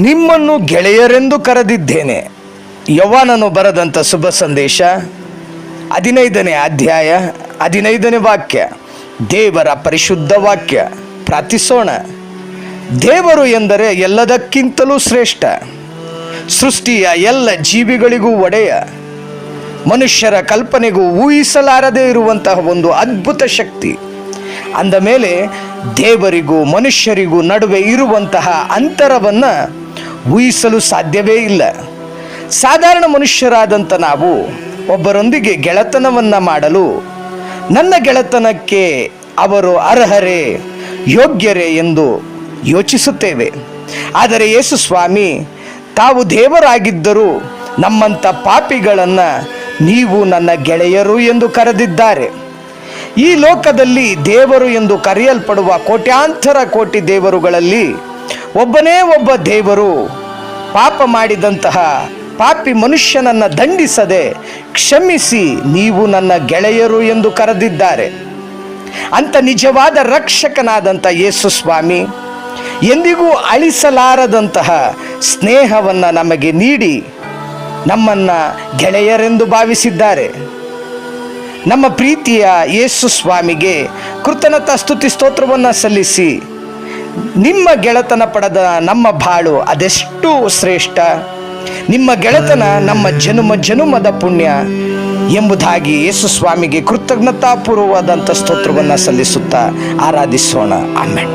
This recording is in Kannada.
ನಿಮ್ಮನ್ನು ಗೆಳೆಯರೆಂದು ಕರೆದಿದ್ದೇನೆ. ಯೋವಾನನು ಬರೆದಂಥ ಶುಭ ಸಂದೇಶ 15ನೇ ಅಧ್ಯಾಯ 15ನೇ ವಾಕ್ಯ. ದೇವರ ಪರಿಶುದ್ಧ ವಾಕ್ಯ. ಪ್ರಾರ್ಥಿಸೋಣ. ದೇವರು ಎಂದರೆ ಎಲ್ಲದಕ್ಕಿಂತಲೂ ಶ್ರೇಷ್ಠ, ಸೃಷ್ಟಿಯ ಎಲ್ಲ ಜೀವಿಗಳಿಗೂ ಒಡೆಯ, ಮನುಷ್ಯರ ಕಲ್ಪನೆಗೂ ಊಹಿಸಲಾರದೇ ಇರುವಂತಹ ಒಂದು ಅದ್ಭುತ ಶಕ್ತಿ. ಅಂದ ಮೇಲೆ ದೇವರಿಗೂ ಮನುಷ್ಯರಿಗೂ ನಡುವೆ ಇರುವಂತಹ ಅಂತರವನ್ನು ಊಹಿಸಲು ಸಾಧ್ಯವೇ ಇಲ್ಲ. ಸಾಧಾರಣ ಮನುಷ್ಯರಾದಂಥ ನಾವು ಒಬ್ಬರೊಂದಿಗೆ ಗೆಳೆತನವನ್ನು ಮಾಡಲು ನನ್ನ ಗೆಳೆತನಕ್ಕೆ ಅವರು ಅರ್ಹರೇ, ಯೋಗ್ಯರೇ ಎಂದು ಯೋಚಿಸುತ್ತೇವೆ. ಆದರೆ ಯೇಸು ಸ್ವಾಮಿ ತಾವು ದೇವರಾಗಿದ್ದರೂ ನಮ್ಮಂಥ ಪಾಪಿಗಳನ್ನು ನೀವು ನನ್ನ ಗೆಳೆಯರು ಎಂದು ಕರೆದಿದ್ದಾರೆ. ಈ ಲೋಕದಲ್ಲಿ ದೇವರು ಎಂದು ಕರೆಯಲ್ಪಡುವ ಕೋಟ್ಯಾಂತರ ಕೋಟಿ ದೇವರುಗಳಲ್ಲಿ ಒಬ್ಬನೇ ಒಬ್ಬ ದೇವರು ಪಾಪ ಮಾಡಿದಂತಹ ಪಾಪಿ ಮನುಷ್ಯನನ್ನು ದಂಡಿಸದೆ ಕ್ಷಮಿಸಿ ನೀವು ನನ್ನ ಗೆಳೆಯರು ಎಂದು ಕರೆದಿದ್ದಾರೆ. ಅಂಥ ನಿಜವಾದ ರಕ್ಷಕನಾದಂಥ ಯೇಸು ಸ್ವಾಮಿ ಎಂದಿಗೂ ಅಳಿಸಲಾರದಂತಹ ಸ್ನೇಹವನ್ನು ನಮಗೆ ನೀಡಿ ನಮ್ಮನ್ನು ಗೆಳೆಯರೆಂದು ಭಾವಿಸಿದ್ದಾರೆ. ನಮ್ಮ ಪ್ರೀತಿಯ ಯೇಸು ಸ್ವಾಮಿಗೆ ಕೃತಜ್ಞತಾ ಸ್ತುತಿ ಸ್ತೋತ್ರವನ್ನು ಸಲ್ಲಿಸಿ ನಿಮ್ಮ ಗೆಳೆತನ ಪಡೆದ ನಮ್ಮ ಬಾಳು ಅದೆಷ್ಟು ಶ್ರೇಷ್ಠ, ನಿಮ್ಮ ಗೆಳೆತನ ನಮ್ಮ ಜನುಮದ ಪುಣ್ಯ ಎಂಬುದಾಗಿ ಯೇಸು ಸ್ವಾಮಿಗೆ ಕೃತಜ್ಞತಾಪೂರ್ವವಾದಂಥ ಸ್ತೋತ್ರವನ್ನು ಸಲ್ಲಿಸುತ್ತಾ ಆರಾಧಿಸೋಣ. ಆಮೆನ್.